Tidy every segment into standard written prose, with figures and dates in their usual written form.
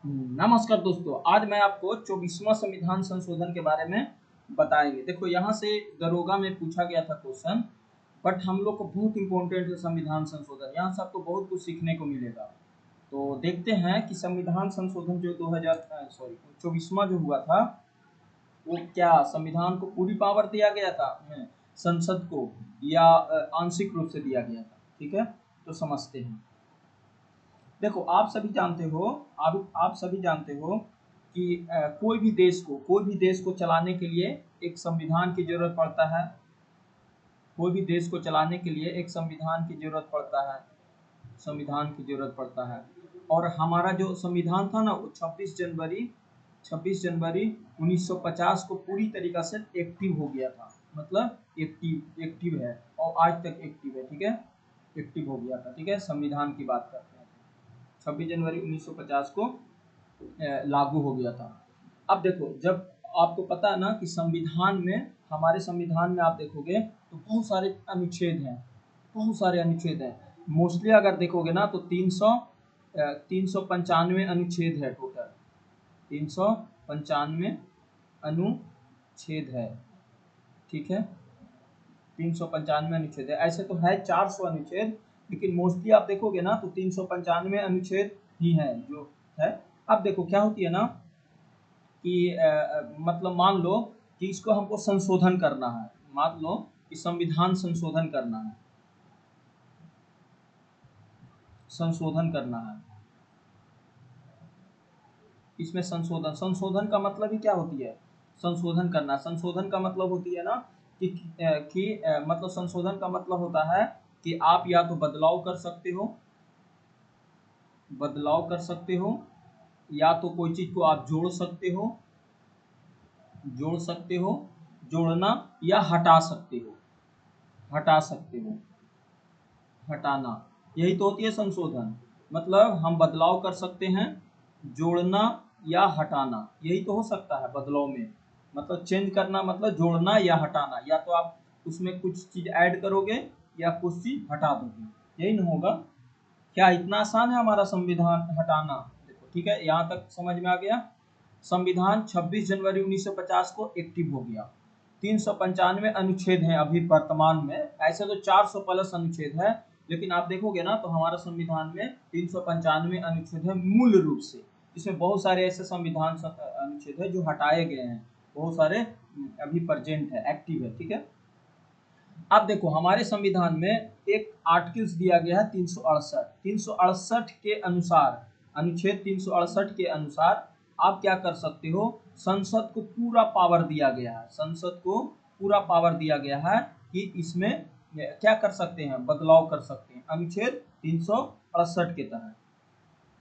नमस्कार दोस्तों, आज मैं आपको 24वां संविधान संशोधन के बारे में बताएंगे। देखो यहाँ से दरोगा में पूछा गया था क्वेश्चन, बट हम लोग को बहुत इंपॉर्टेंट है संविधान संशोधन। यहाँ से आपको बहुत कुछ सीखने को मिलेगा। तो देखते हैं कि संविधान संशोधन जो 24वां जो हुआ था, वो क्या संविधान को पूरी पावर दिया गया था संसद को, या आंशिक रूप से दिया गया था। ठीक है, तो समझते हैं। देखो आप सभी जानते हो कि कोई भी देश को चलाने के लिए एक संविधान की जरूरत पड़ता है। कोई भी देश को चलाने के लिए एक संविधान की जरूरत पड़ता है। संविधान की जरूरत पड़ता है। और हमारा जो संविधान था ना, वो 26 जनवरी 1950 को पूरी तरीका से एक्टिव हो गया था। मतलब एक्टिव है और आज तक एक्टिव है। ठीक है, एक्टिव हो गया था। ठीक है, संविधान की बात करते हैं। 26 जनवरी 1950 को लागू हो गया था। अब देखो, जब आपको पता है ना कि हमारे संविधान में आप देखोगे तो बहुत सारे अनुच्छेद हैं। बहुत सारे अनुच्छेद हैं। मोस्टली अगर देखोगे ना तो 395 अनुच्छेद है टोटल। 395 अनुच्छेद है। ठीक है, 395 अनुच्छेद है। ऐसे तो है 400 अनुच्छेद, लेकिन मोस्टली आप देखोगे ना तो 395 अनुच्छेद ही है जो है। अब देखो क्या होती है ना कि मतलब मान लो कि इसको हमको संशोधन करना है। मान लो कि संविधान संशोधन करना है। संशोधन करना है इसमें संशोधन संशोधन का मतलब ही क्या होती है? संशोधन करना। संशोधन का मतलब होती है ना मतलब संशोधन का मतलब होता है कि आप या तो बदलाव कर सकते हो, या तो कोई चीज को आप जोड़ सकते हो, जोड़ना, या हटा सकते हो, हटाना। यही तो होती है संशोधन। मतलब हम बदलाव कर सकते हैं, जोड़ना या हटाना। यही तो हो सकता है बदलाव में। मतलब चेंज करना मतलब जोड़ना या हटाना। या तो आप उसमें कुछ चीज ऐड करोगे या कुछ चीज हटा दोगे। यही ना होगा? क्या इतना आसान है हमारा संविधान हटाना? देखो, ठीक है, यहाँ तक समझ में आ गया। संविधान 26 जनवरी 1950 को एक्टिव हो गया। 395 अनुच्छेद हैं अभी वर्तमान में। ऐसे तो 400 प्लस अनुच्छेद है, लेकिन आप देखोगे ना तो हमारा संविधान में 395 अनुच्छेद है मूल रूप से। इसमें बहुत सारे ऐसे अनुच्छेद है जो हटाए गए हैं। बहुत सारे अभी प्रेजेंट है, एक्टिव है। ठीक है, अब देखो हमारे संविधान में एक आर्टिकल्स दिया गया है 368 के अनुसार। अनुच्छेद 368 के अनुसार आप क्या कर सकते हो? संसद को पूरा पावर दिया गया है। संसद को पूरा पावर दिया गया है कि इसमें क्या कर सकते हैं? बदलाव कर सकते हैं। अनुच्छेद 368 के तहत,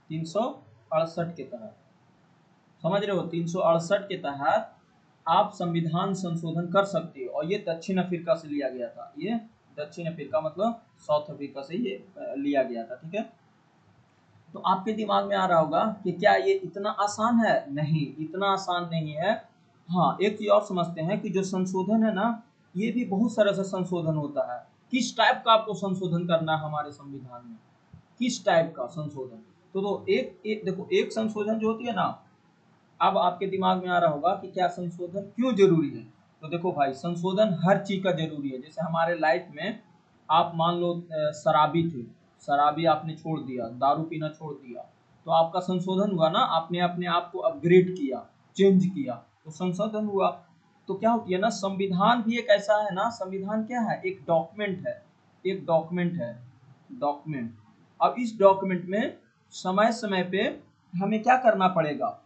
368 के तहत, समझ रहे हो? 368 के तहत आप संविधान संशोधन कर सकते हो। और ये दक्षिण अफ्रीका से लिया गया था। ये दक्षिण अफ्रीका मतलब साउथ अफ्रीका से ये लिया गया था। ठीक है, तो आपके दिमाग में आ रहा होगा कि क्या ये इतना आसान है? नहीं, इतना आसान नहीं है। हाँ, एक चीज और समझते हैं कि जो संशोधन है ना, ये भी बहुत सारे से संशोधन होता है। किस टाइप का आपको संशोधन करना है हमारे संविधान में? किस टाइप का संशोधन? तो देखो, एक संशोधन जो होती है ना, अब आपके दिमाग में आ रहा होगा कि क्या संशोधन क्यों जरूरी है? तो देखो भाई, संशोधन हर चीज का जरूरी है। जैसे हमारे लाइफ में आप मान लो शराबी थे, शराबी आपने छोड़ दिया, दारू पीना छोड़ दिया, तो आपका संशोधन हुआ ना। आपने अपने आप को अपग्रेड किया, चेंज किया, तो संशोधन हुआ। तो क्या होती है ना, संविधान भी एक ऐसा है ना। संविधान क्या है? एक डॉक्यूमेंट है। एक डॉक्यूमेंट है, डॉक्यूमेंट। अब इस डॉक्यूमेंट में समय समय पे हमें क्या करना पड़ेगा?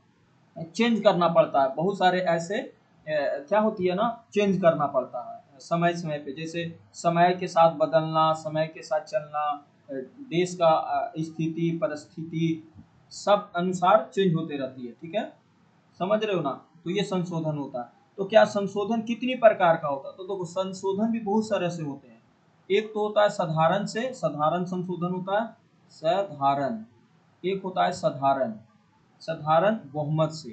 चेंज करना पड़ता है। बहुत सारे ऐसे क्या होती है ना, चेंज करना पड़ता है समय समय पे। जैसे समय के साथ बदलना, समय के साथ चलना, देश का स्थिति परिस्थिति सब अनुसार चेंज होते रहती है। ठीक है, समझ रहे हो ना? तो ये संशोधन होता है। तो क्या संशोधन कितनी प्रकार का होता है? तो देखो, संशोधन भी बहुत सारे से होते हैं। एक तो होता है साधारण संशोधन होता है। साधारण। एक होता है साधारण, साधारण बहुमत से।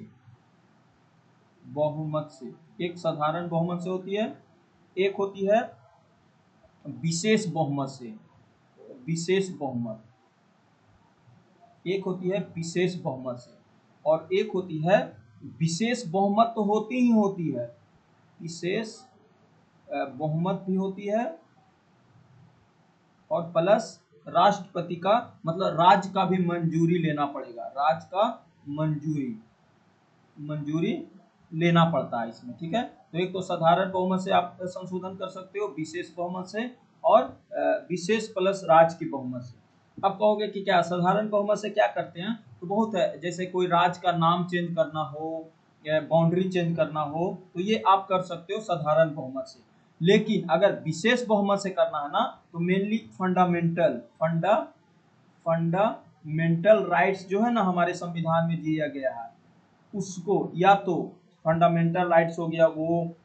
एक साधारण बहुमत से होती है। एक होती है विशेष बहुमत से, विशेष बहुमत। एक होती है विशेष बहुमत से। और एक होती है विशेष बहुमत, तो होती ही होती है, विशेष बहुमत भी होती है, और प्लस राष्ट्रपति का मतलब राज्य का भी मंजूरी लेना पड़ेगा, राज्य का मंजूरी लेना पड़ता है इसमें, ठीक है। तो एक तो साधारण बहुमत से आप संशोधन कर सकते हो, विशेष बहुमत से, और विशेष प्लस राज्य की बहुमत से। अब कहोगे कि क्या साधारण बहुमत से क्या करते हैं, तो बहुत है, जैसे कोई राज्य का नाम चेंज करना हो या बाउंड्री चेंज करना हो, तो ये आप कर सकते हो साधारण बहुमत से। लेकिन अगर विशेष बहुमत से करना है ना, तो मेनली फंडामेंटल राइट्स जो है ना हमारे संविधान में दिया गया है, उसको या तो फंडामेंटल राइट्स हो गया वो,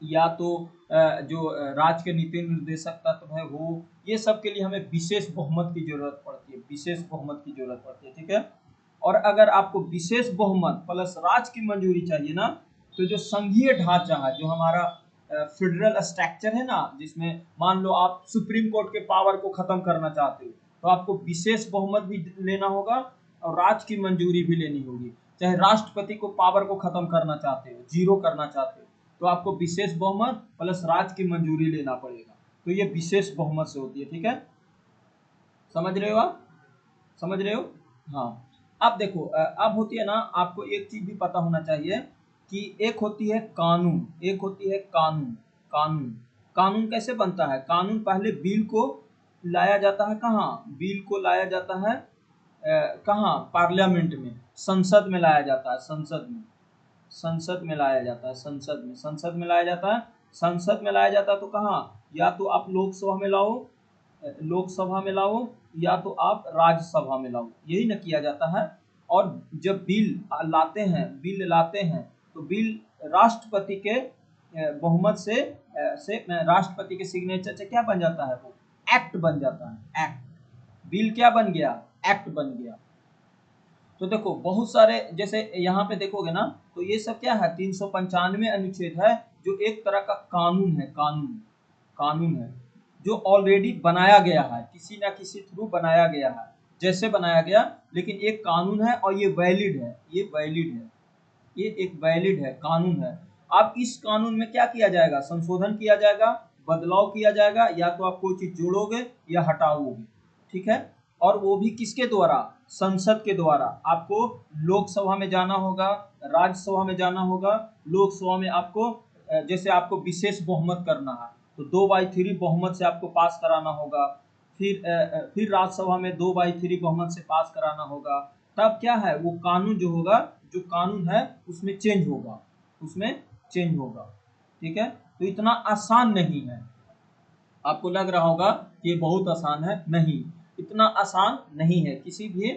या तो जो राज्य के नीति निर्देशक तत्व है वो, ये सब के लिए हमें विशेष बहुमत की जरूरत पड़ती है, विशेष बहुमत की जरूरत पड़ती है, ठीक है। और अगर आपको विशेष बहुमत प्लस राज्य की मंजूरी चाहिए ना, तो जो संघीय ढांचा है, जो हमारा फेडरल स्ट्रक्चर है ना, जिसमें मान लो आप सुप्रीम कोर्ट के पावर को खत्म करना चाहते हो, तो आपको विशेष बहुमत भी लेना होगा और राज्य की मंजूरी भी लेनी होगी। चाहे राष्ट्रपति को पावर को खत्म करना चाहते हो, जीरो करना चाहते हो, तो आपको विशेष बहुमत प्लस राज्य की मंजूरी लेना पड़ेगा। तो ये विशेष बहुमत से होती है, ठीक है। समझ रहे हो आप, समझ रहे हो? हाँ। अब देखो अब होती है ना, आपको एक चीज भी पता होना चाहिए कि एक होती है कानून, एक होती है कानून। कानून कानून कैसे बनता है? कानून पहले बिल को लाया जाता है, कहाँ बिल को लाया जाता है, कहाँ पार्लियामेंट में, संसद में लाया जाता है, संसद में लाया जाता है, संसद में लाया जाता है, संसद में लाया जाता है। तो कहाँ, या तो आप लोकसभा में लाओ, लोकसभा में लाओ, या तो आप राज्यसभा में लाओ, यही ना किया जाता है। और जब बिल लाते हैं तो बिल राष्ट्रपति के बहुमत से राष्ट्रपति के सिग्नेचर से क्या बन जाता है, वो एक्ट बन जाता है, एक्ट। बिल क्या बन गया? एक्ट बन गया। तो देखो बहुत सारे, जैसे यहाँ पे देखोगे ना, तो ये सब क्या है, 395 अनुच्छेद है, जो एक तरह का कानून है, कानून है, जो ऑलरेडी बनाया गया है, किसी ना किसी थ्रू बनाया गया है, जैसे बनाया गया, लेकिन एक कानून है और ये वैलिड है, ये एक वैलिड है, कानून है। अब इस कानून में क्या किया जाएगा? संशोधन किया जाएगा, बदलाव किया जाएगा, या तो आप कोई चीज जोड़ोगे या हटाओगे, ठीक है। और वो भी किसके द्वारा? संसद के द्वारा। आपको लोकसभा में जाना होगा, राज्यसभा में जाना होगा। लोकसभा में आपको जैसे आपको विशेष बहुमत करना है, तो 2/3 बहुमत से आपको पास कराना होगा। फिर राज्यसभा में 2/3 बहुमत से पास कराना होगा। तब क्या है, वो कानून जो होगा, जो कानून है उसमें चेंज होगा, ठीक है। तो इतना आसान नहीं है, आपको लग रहा होगा कि ये बहुत आसान है, नहीं, इतना आसान नहीं है। किसी भी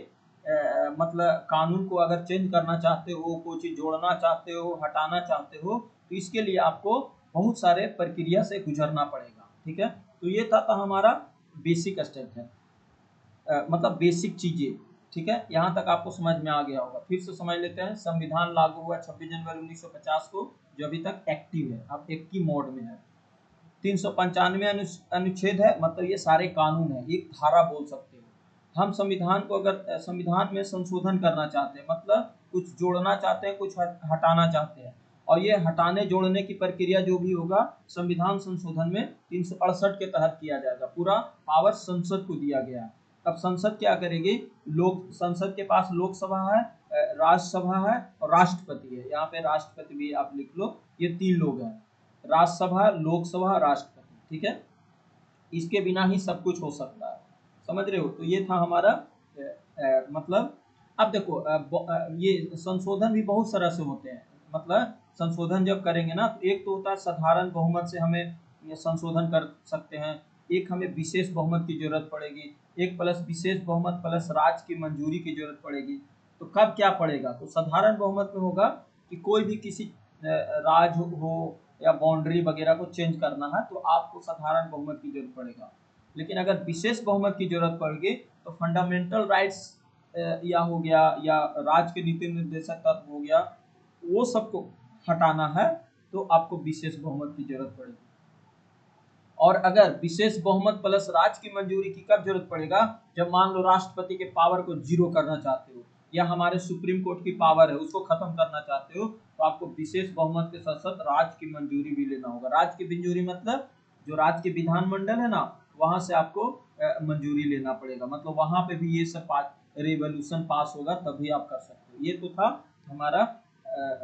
मतलब कानून को अगर चेंज करना चाहते हो, कोई चीज जोड़ना चाहते हो, हटाना चाहते हो, तो इसके लिए आपको बहुत सारे प्रक्रिया से गुजरना पड़ेगा, ठीक है। तो ये था हमारा बेसिक स्टेप है, मतलब बेसिक चीजें, ठीक है। यहाँ तक आपको समझ में आ गया होगा। फिर से समझ लेते हैं। संविधान लागू हुआ 26 जनवरी 1950 को, जो अभी तक एक्टिव है, अब एक्टिव मोड में है। 395 अनुच्छेद है, मतलब ये सारे कानून है, एक धारा बोल सकते हो। हम संविधान को अगर संविधान में संशोधन करना चाहते हैं, मतलब कुछ जोड़ना चाहते हैं, कुछ हटाना चाहते हैं, और ये हटाने जोड़ने की प्रक्रिया जो भी होगा संविधान संशोधन में 368 के तहत किया जाएगा। पूरा पावर संसद को दिया गया है। अब संसद क्या करेगी? संसद के पास लोकसभा है, राज्यसभा है और राष्ट्रपति है। यहाँ पे राष्ट्रपति भी आप लिख लो, ये 3 लोग हैं, राज्यसभा, लोकसभा, राष्ट्रपति, ठीक है। इसके बिना ही सब कुछ हो सकता है, समझ रहे हो? तो ये था हमारा मतलब। अब देखो ये संशोधन भी बहुत तरह से होते हैं, मतलब संशोधन जब करेंगे ना, तो एक तो होता है साधारण बहुमत से हमें ये संशोधन कर सकते हैं, एक हमें विशेष बहुमत की जरूरत पड़ेगी, एक प्लस विशेष बहुमत प्लस राज्य की मंजूरी की जरूरत पड़ेगी। तो कब क्या पड़ेगा? तो साधारण बहुमत में होगा कि कोई भी किसी राज्य हो या बाउंड्री वगैरह को चेंज करना है, तो आपको साधारण बहुमत की जरूरत पड़ेगा। लेकिन अगर विशेष बहुमत की जरूरत पड़ेगी, तो फंडामेंटल राइट्स या हो गया, या राज्य के नीति निर्देशक तत्व हो गया, वो सबको हटाना है, तो आपको विशेष बहुमत की जरूरत पड़ेगी। और अगर विशेष बहुमत प्लस राज्य की मंजूरी की कब जरूरत पड़ेगा? जब मान लो राष्ट्रपति के पावर को जीरो करना चाहते हो, या हमारे सुप्रीम कोर्ट की पावर है उसको खत्म करना चाहते हो, तो आपको विशेष बहुमत के साथ साथ राज्य की मंजूरी भी लेना होगा। राज्य की मंजूरी मतलब जो राज्य के विधानमंडल है ना, वहां से आपको मंजूरी लेना पड़ेगा, मतलब वहां पे भी ये सब रेवोल्यूशन पास होगा तभी आप कर सकते हो। ये तो था हमारा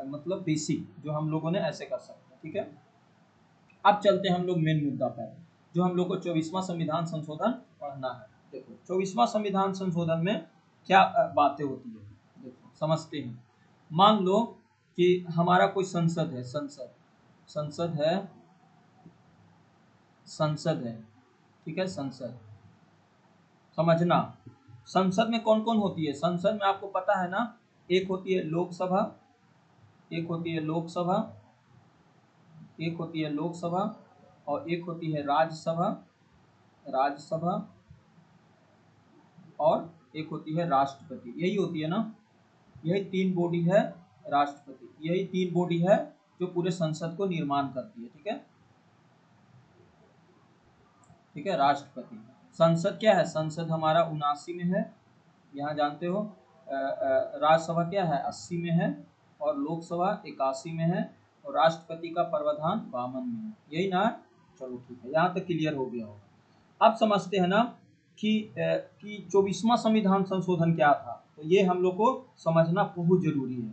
मतलब बेसिक जो हम लोगों ने ऐसे कर सकते हैं, ठीक है। अब चलते हैं हम लोग मेन मुद्दा पर, जो हम लोग को 24वां संविधान संशोधन पढ़ना है। देखो 24वां संविधान संशोधन में क्या बातें होती है, देखो समझते हैं। मान लो कि हमारा कोई संसद है, संसद है, संसद है, ठीक है, संसद समझना। संसद में कौन कौन होती है, संसद में आपको पता है ना, एक होती है लोकसभा, एक होती है लोकसभा, एक होती है लोकसभा, और एक होती है राज्यसभा, राज्यसभा, और एक होती है राष्ट्रपति। यही होती है ना, यही तीन बॉडी है, राष्ट्रपति, यही तीन बॉडी है जो पूरे संसद को निर्माण करती है, ठीक है, ठीक है। राष्ट्रपति, संसद क्या है, संसद हमारा 79 में है, यहाँ जानते हो। राज्यसभा क्या है, 80 में है, और लोकसभा 81 में है, और राष्ट्रपति का प्रावधान 52 में है, यही ना। चलो ठीक है, यहाँ तक क्लियर हो गया होगा। अब समझते हैं ना कि 24वां संविधान संशोधन क्या था, तो ये हम लोग को समझना बहुत जरूरी है,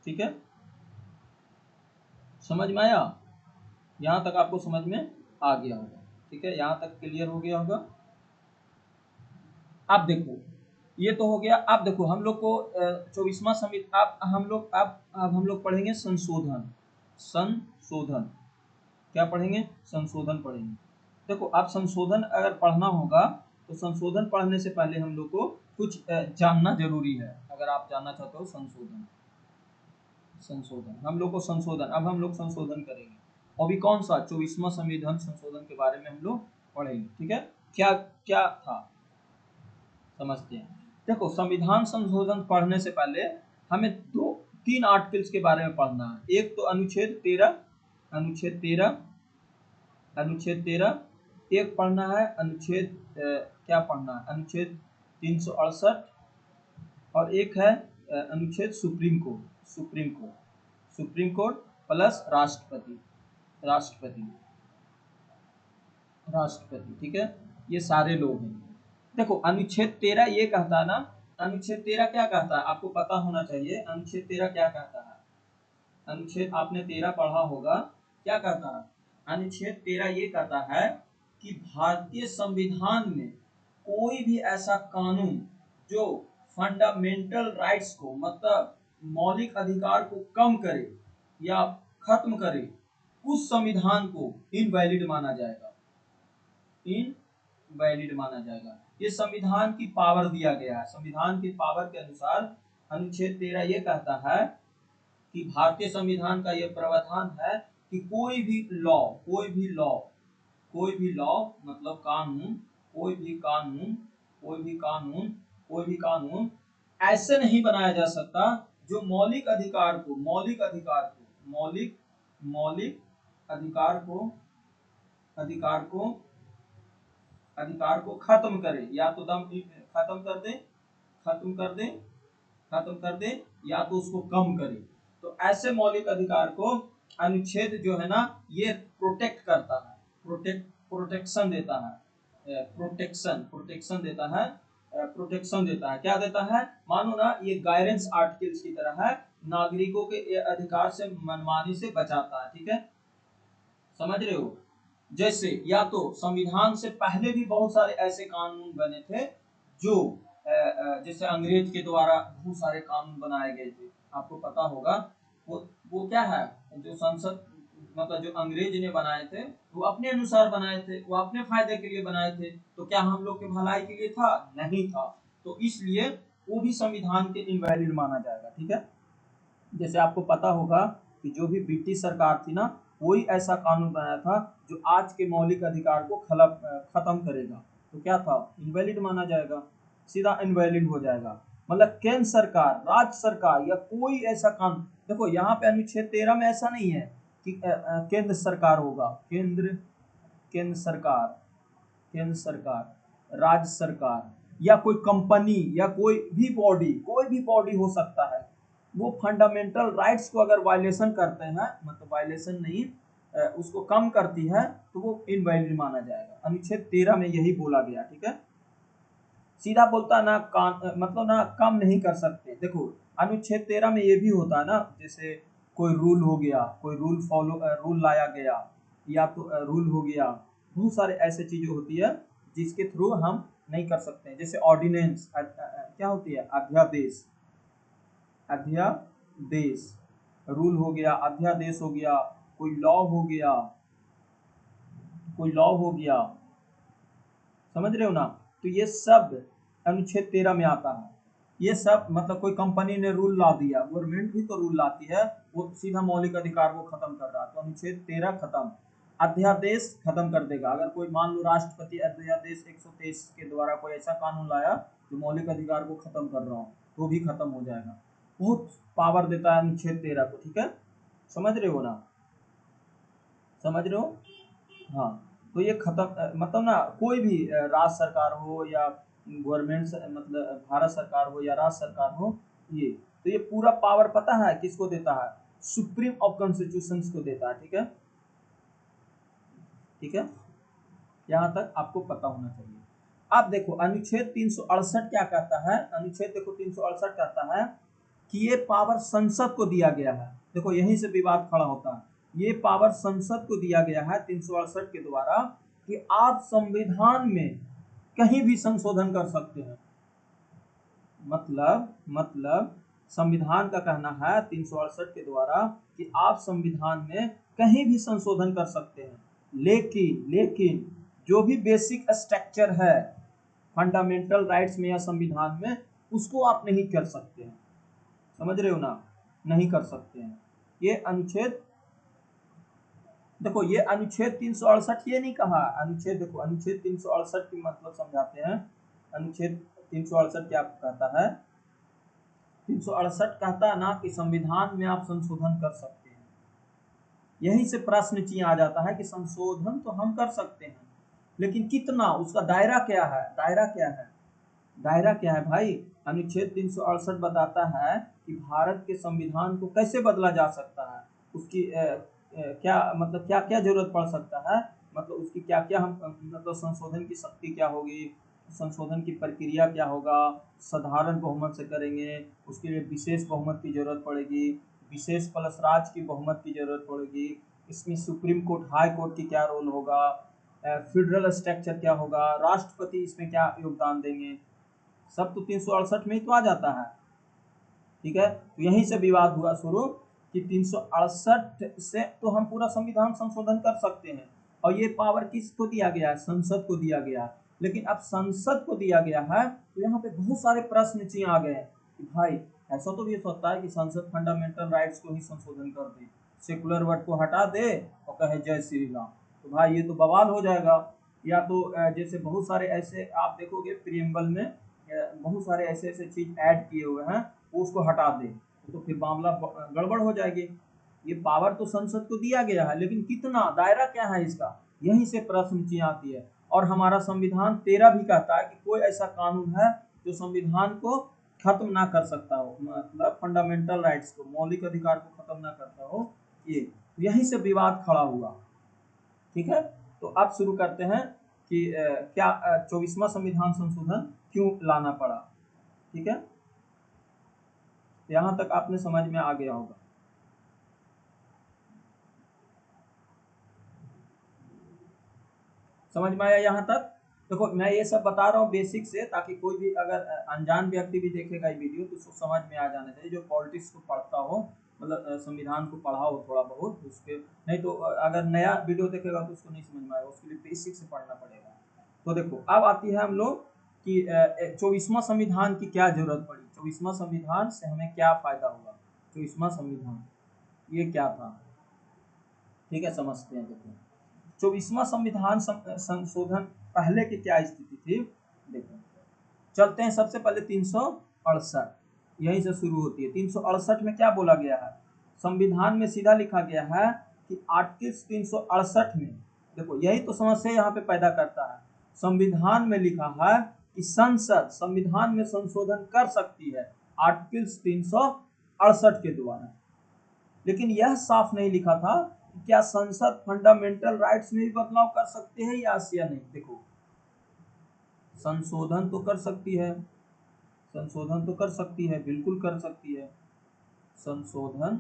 ठीक है। समझ में आया, यहाँ तक आपको समझ में आ गया होगा, ठीक है, यहाँ तक क्लियर हो गया होगा। अब देखो ये तो हो गया। अब देखो हम लोग को 24वां संविधान, अब हम लोग पढ़ेंगे संशोधन, संशोधन क्या पढ़ेंगे, संशोधन पढ़ेंगे। देखो अब संशोधन अगर पढ़ना होगा तो संशोधन पढ़ने से पहले हम लोग को कुछ जानना जरूरी है। अगर आप जानना चाहते हो संशोधन, संशोधन हम लोग को संशोधन, अब हम लोग संशोधन करेंगे, अभी कौन सा 24वां संविधान संशोधन के बारे में हम लोग पढ़ेंगे, ठीक है। क्या क्या था समझते हैं। देखो संविधान संशोधन पढ़ने से पहले हमें दो तीन आर्टिकल्स के बारे में पढ़ना है। एक तो अनुच्छेद 13, अनुच्छेद 13, अनुच्छेद 13 एक पढ़ना है, अनुच्छेद क्या पढ़ना है, अनुच्छेद 368, और एक है अनुच्छेद supreme court, supreme court, supreme court plus राष्ट्रपति, राष्ट्रपति, राष्ट्रपति, ठीक है, ये सारे लोग हैं। देखो अनुच्छेद 13 ये कहता है ना, अनुच्छेद 13 क्या कहता है आपको पता होना चाहिए। अनुच्छेद 13 क्या कहता है, अनुच्छेद आपने 13 पढ़ा होगा, क्या कहता है। अनुच्छेद 13 ये कहता है कि भारतीय संविधान में कोई भी ऐसा कानून जो फंडामेंटल राइट्स को, मतलब मौलिक अधिकार को कम करे या खत्म करे, उस संविधान को इनवैलिड माना जाएगा, इनवैलिड माना जाएगा। ये संविधान की पावर दिया गया है। संविधान की पावर के अनुसार अनुच्छेद 13 ये कहता है कि भारतीय संविधान का यह प्रावधान है कि कोई भी लॉ, कोई भी लॉ, कोई भी लॉ मतलब कानून, कोई भी कानून, कोई भी कानून, कोई भी कानून ऐसे नहीं बनाया जा सकता जो मौलिक अधिकार को, मौलिक अधिकार को, मौलिक मौलिक अधिकार को, अधिकार को, अधिकार को खत्म करे, या तो दम खत्म कर दे, खत्म कर दे, खत्म कर दे, या तो उसको कम करे। तो ऐसे मौलिक अधिकार को अनुच्छेद जो है ना ये प्रोटेक्ट करता है, प्रोटेक्शन देता है, प्रोटेक्शन, प्रोटेक्शन देता है, प्रोटेक्शन देता है। क्या देता है, मानो ना ये गायरेंस आर्टिकल्स की तरह है, नागरिकों के अधिकार से मनमानी से बचाता है, ठीक है, समझ रहे हो। जैसे या तो संविधान से पहले भी बहुत सारे ऐसे कानून बने थे जो जैसे अंग्रेज के द्वारा बहुत सारे कानून बनाए गए थे, आपको पता होगा। वो क्या है, जो संसद मतलब जो अंग्रेज ने बनाए थे वो अपने अनुसार बनाए थे, वो अपने फायदे के लिए बनाए थे, तो क्या हम लोग के भलाई के लिए था, नहीं था। तो इसलिए वो भी संविधान के इनवैलिड माना जाएगा, ठीक है। जैसे आपको पता होगा कि जो भी ब्रिटिश सरकार थी ना, वही ऐसा कानून बनाया था जो आज के मौलिक अधिकार को खत्म करेगा, तो क्या था, इनवैलिड माना जाएगा, सीधा इनवैलिड हो जाएगा। मतलब केंद्र सरकार, राज्य सरकार या कोई ऐसा कानून, देखो यहाँ पे अनुच्छेद 13 में ऐसा नहीं है कि केंद्र सरकार होगा, केंद्र, केंद्र सरकार, केंद्र सरकार, राज्य सरकार, या कोई कंपनी या कोई भी बॉडी हो सकता है, वो फंडामेंटल राइट्स को अगर वायलेशन करते हैं, मतलब वायलेशन नहीं, उसको कम करती है, तो वो इनवैलिड माना जाएगा। अनुच्छेद 13 में यही बोला गया। ठीक है, सीधा बोलता ना मतलब ना कम नहीं कर सकते। देखो अनुच्छेद 13 में ये भी होता है ना, जैसे कोई रूल हो गया, कोई रूल लाया गया, या तो रूल हो गया, बहुत सारे ऐसे चीजें होती है जिसके थ्रू हम नहीं कर सकते। जैसे ऑर्डिनेंस क्या होती है, अध्यादेश, अध्यादेश रूल हो गया, अध्यादेश हो गया, कोई लॉ हो गया, कोई लॉ हो गया, समझ रहे हो ना। तो ये सब अनुच्छेद 13 में आता है। ये सब मतलब कोई कंपनी ने रूल ला दिया, गवर्नमेंट भी तो रूल लाती है, वो सीधा मौलिक अधिकार को खत्म कर रहा है, तो अनुच्छेद 13 खत्म। अध्यादेश खत्म कर देगा। अगर कोई मान लो राष्ट्रपति अध्यादेश 123 के द्वारा कोई ऐसा कानून लाया जो मौलिक अधिकार को खत्म कर रहा हो, तो भी खत्म हो जाएगा। बहुत पावर देता है अनुच्छेद 13 को। ठीक है, समझ रहे हो ना, समझ रहे हो। हाँ, तो ये खत्म मतलब ना कोई भी राज्य सरकार हो या गवर्नमेंट मतलब भारत सरकार हो या राज्य सरकार हो, ये तो ये पूरा पावर पता है किसको देता है, सुप्रीम ऑफ कॉन्स्टिट्यूशन को देता है। ठीक है, ठीक है, यहाँ तक आपको पता होना चाहिए। अब देखो अनुच्छेद 368 क्या कहता है, अनुच्छेद देखो 368 कहता है कि ये पावर संसद को दिया गया है। देखो यहीं से विवाद खड़ा होता है, ये पावर संसद को दिया गया है 368 के द्वारा कि आप संविधान में कहीं भी संशोधन कर सकते हैं। मतलब संविधान का कहना है 368 के द्वारा कि आप संविधान में कहीं भी संशोधन कर सकते हैं, लेकिन जो भी बेसिक स्ट्रक्चर है फंडामेंटल राइट्स में या संविधान में, उसको आप नहीं कर सकते हैं। समझ रहे हो ना, नहीं कर सकते हैं। ये अनुच्छेद देखो, ये अनुच्छेद 368 ये नहीं कहा, अनुच्छेद देखो अनुच्छेद 368 की मतलब समझाते हैं। अनुच्छेद 368 क्या कहता है, 368 कहता है ना कि संविधान में आप संशोधन कर सकते हैं। यहीं से प्रश्न चिन्ह आ जाता है कि संशोधन तो हम कर सकते हैं, लेकिन कितना, उसका दायरा क्या है, दायरा क्या है, दायरा क्या है भाई। अनुच्छेद 368 बताता है कि भारत के संविधान को कैसे बदला जा सकता है, उसकी क्या मतलब क्या क्या जरूरत पड़ सकता है, मतलब उसकी क्या क्या हम मतलब संशोधन की शक्ति क्या होगी, संशोधन की प्रक्रिया क्या होगा, साधारण बहुमत से करेंगे, उसके लिए विशेष बहुमत की जरूरत पड़ेगी, विशेष प्लस राज्य की बहुमत की जरूरत पड़ेगी, इसमें सुप्रीम कोर्ट हाई कोर्ट की क्या रोल होगा, फेडरल स्ट्रक्चर क्या होगा, राष्ट्रपति इसमें क्या योगदान देंगे, सब तो 368 में ही तो आ जाता है। ठीक है, तो यहीं से विवाद हुआ शुरू कि 368 से तो हम पूरा संविधान संशोधन कर सकते हैं, और ये पावर किसको दिया गया है, संसद को दिया गया है। लेकिन अब संसद को दिया गया है तो यहाँ पे बहुत सारे प्रश्न चिन्ह आ गए कि भाई ऐसा तो भी हो सकता है कि संसद फंडामेंटल राइट्स को ही संशोधन कर दे, सेकुलर वर्ड को हटा दे और कहे जय श्री राम, तो भाई ये तो बवाल हो जाएगा। या तो जैसे बहुत सारे ऐसे आप देखोगे प्रियम्बल में बहुत सारे ऐसे ऐसे चीज ऐड किए हुए हैं, वो उसको हटा दे तो फिर मामला गड़बड़ हो जाएगी। ये पावर तो संसद को दिया गया है, लेकिन कितना, दायरा क्या है इसका, यहीं से प्रश्न चिन्ह आती है। और हमारा संविधान 13 भी कहता है कि कोई ऐसा कानून है जो संविधान को खत्म ना कर सकता हो, मतलब फंडामेंटल राइट्स को, मौलिक अधिकार को खत्म ना करता हो। ये यहीं से विवाद खड़ा हुआ। ठीक है, तो अब शुरू करते हैं कि क्या 24वां संविधान संशोधन क्यों लाना पड़ा। ठीक है, यहाँ तक आपने समझ में आ गया होगा। समझ में आया यहाँ तक। देखो मैं ये सब बता रहा हूँ बेसिक से, ताकि कोई भी अगर अनजान व्यक्ति भी देखेगा ये वीडियो तो उसको समझ में आ जाना चाहिए, जो पॉलिटिक्स को पढ़ता हो, मतलब संविधान को पढ़ा हो थोड़ा बहुत उसके, नहीं तो अगर नया वीडियो देखेगा तो उसको नहीं समझ में आएगा, उसके लिए बेसिक से पढ़ना पड़ेगा। तो देखो अब आती है हम लोग कि 24वां संविधान की क्या जरूरत पड़ी, 24वां संविधान से हमें क्या फायदा हुआ, 24वां संविधान ये क्या था। ठीक है, समझते हैं। देखो 24वां संविधान संशोधन पहले की क्या स्थिति थी, देखो चलते हैं सबसे पहले 368, यहीं से शुरू होती है। 368 में क्या बोला गया है, संविधान में सीधा लिखा गया है कि आर्टिकल 368 में, देखो यही तो समस्या यहाँ पे पैदा करता है, संविधान में लिखा है कि संसद संविधान में संशोधन कर सकती है आर्टिकल 368 के द्वारा, लेकिन यह साफ नहीं लिखा था कि क्या संसद फंडामेंटल राइट्स में भी बदलाव कर सकती है या नहीं। देखो संशोधन तो कर सकती है, संशोधन तो कर सकती है, बिल्कुल कर सकती है, संशोधन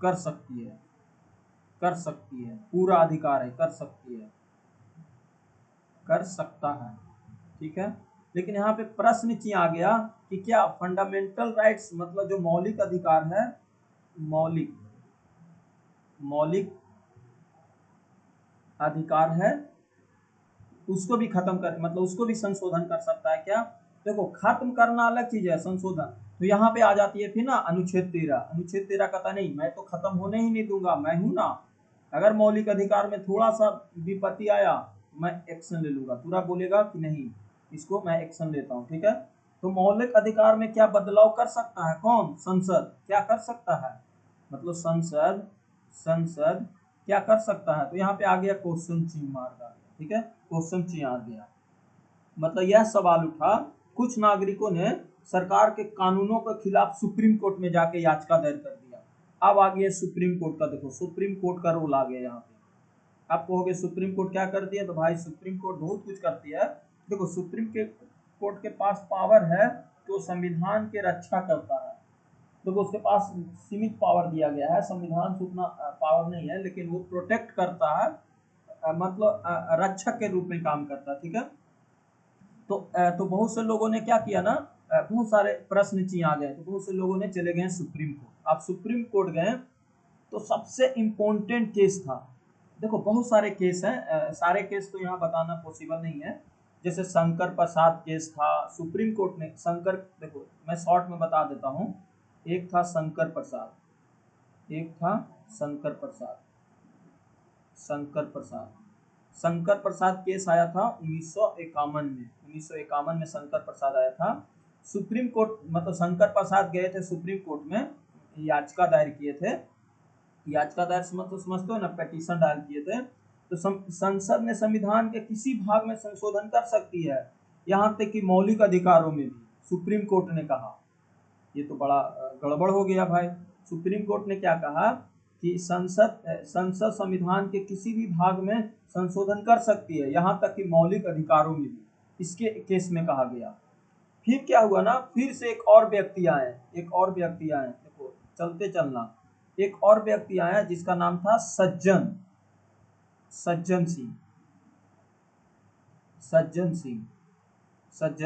कर सकती है, कर सकती है, पूरा अधिकार है, कर सकती है, कर सकता है, ठीक है। लेकिन यहाँ पे प्रश्न चिन्ह आ गया कि क्या फंडामेंटल राइट्स मतलब जो मौलिक अधिकार है, मौलिक अधिकार है, उसको भी खत्म कर मतलब उसको भी संशोधन कर सकता है क्या। देखो खत्म करना अलग चीज है, संशोधन तो यहाँ पे आ जाती है फिर ना अनुच्छेद 13। अनुच्छेद 13 कहता नहीं मैं तो खत्म होने ही नहीं दूंगा, मैं हूं ना, अगर मौलिक अधिकार में थोड़ा सा विपत्ति आया मैं एक्शन ले लूंगा। पूरा बोलेगा कि नहीं इसको मैं एक्शन लेता हूँ, ठीक है। तो मौलिक अधिकार में क्या बदलाव कर सकता है, कौन, संसद। क्या कर सकता है मतलब संसद क्या कर सकता है। तो यहाँ पे आ गया क्वेश्चन चिन्ह मार गया, ठीक है, क्वेश्चन चिन्ह आ गया। मतलब यह सवाल उठा, कुछ नागरिकों ने सरकार के कानूनों के खिलाफ सुप्रीम कोर्ट में जाके याचिका दायर कर दिया। अब आ गया सुप्रीम कोर्ट का, देखो सुप्रीम कोर्ट का रोल आ गया यहाँ पे। आप कहोगे सुप्रीम कोर्ट क्या करती है, तो भाई सुप्रीम कोर्ट बहुत कुछ करती है। देखो सुप्रीम कोर्ट के पास पावर है तो संविधान के रक्षा करता है। देखो उसके पास सीमित पावर दिया गया है, संविधान से उतना पावर नहीं है, लेकिन वो प्रोटेक्ट करता है, मतलब रक्षक के रूप में काम करता है, ठीक है। तो बहुत से लोगों ने क्या किया ना, बहुत सारे प्रश्न चिन्ह आ गए, तो बहुत से लोगों ने चले गए सुप्रीम कोर्ट। आप सुप्रीम कोर्ट गए तो सबसे इम्पोर्टेंट केस था, देखो बहुत सारे केस हैं, सारे केस तो यहाँ बताना पॉसिबल नहीं है। जैसे शंकर प्रसाद केस था सुप्रीम कोर्ट ने, देखो मैं शॉर्ट में बता देता हूँ। एक था शंकर प्रसाद, शंकर प्रसाद केस आया था 1951 में। 1951 में शंकर प्रसाद आया था सुप्रीम कोर्ट, मतलब शंकर प्रसाद गए थे सुप्रीम कोर्ट में, याचिका दायर किए थे। याचिका दायर मतलब समझते हो ना, पिटीशन दायर किए थे। तो संसद ने संविधान के किसी भाग में संशोधन कर सकती है, यहाँ तक कि मौलिक अधिकारों में भी, सुप्रीम कोर्ट ने कहा। ये तो बड़ा गड़बड़ हो गया भाई। सुप्रीम कोर्ट ने क्या कहा कि संसद संविधान के किसी भी भाग में संशोधन कर सकती है, यहाँ तक कि मौलिक अधिकारों में भी, इसके केस में कहा गया। फिर क्या हुआ ना, फिर से एक और व्यक्ति आए, देखो चलते चलना, एक और व्यक्ति आया जिसका नाम था सज्जन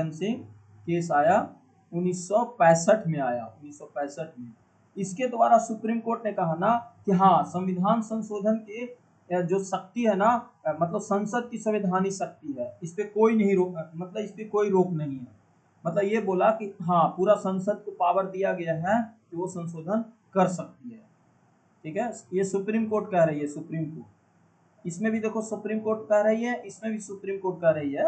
सिंह केस आया 1965 में आया, 1965 में। इसके द्वारा सुप्रीम कोर्ट ने कहा ना कि हाँ संविधान संशोधन के जो शक्ति है ना, मतलब संसद की संवैधानिक शक्ति है, इस पे कोई नहीं रोक, मतलब इस पे कोई रोक नहीं है। मतलब ये बोला कि हाँ पूरा संसद को पावर दिया गया है कि वो संशोधन कर सकती है, ठीक है। ये सुप्रीम कोर्ट कह रही है, सुप्रीम कोर्ट। इसमें भी देखो सुप्रीम कोर्ट कह रही है, इसमें भी सुप्रीम कोर्ट कह रही है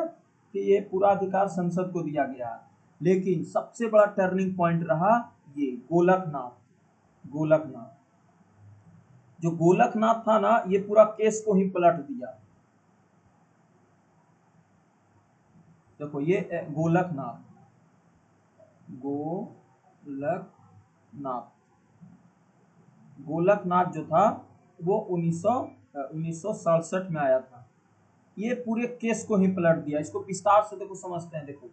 कि ये पूरा अधिकार संसद को दिया गया है। लेकिन सबसे बड़ा टर्निंग पॉइंट रहा ये गोलकनाथ। जो गोलकनाथ था ना, ये पूरा केस को ही पलट दिया। देखो ये गोलकनाथ जो था वो 1967 में आया था। ये पूरे केस को ही पलट दिया। इसको विस्तार से देखो समझते हैं। देखो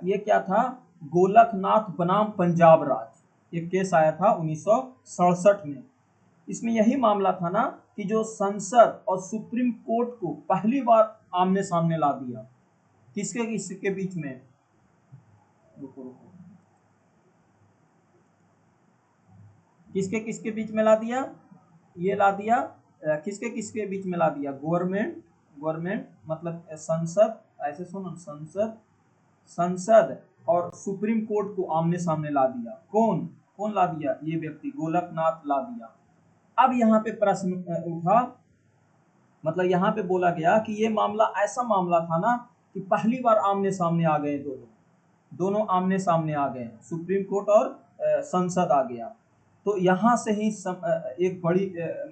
ये क्या था, गोलकनाथ बनाम पंजाब राज, ये केस आया था 1967 में। इसमें यही मामला था ना कि जो संसद और सुप्रीम कोर्ट को पहली बार आमने सामने ला दिया। किसके बीच में, किसके बीच में ला दिया, ये ला दिया किसके बीच में ला दिया, गवर्नमेंट मतलब संसद, ऐसे सुनो, संसद और सुप्रीम कोर्ट को आमने सामने ला दिया। कौन ला दिया, ये व्यक्ति गोलकनाथ ला दिया। अब यहाँ पे प्रश्न उठा, मतलब यहाँ पे बोला गया कि ये मामला ऐसा मामला था ना कि पहली बार आमने सामने आ गए, दोनों आमने सामने आ गए, सुप्रीम कोर्ट और संसद आ गया। तो यहाँ से ही एक बड़ी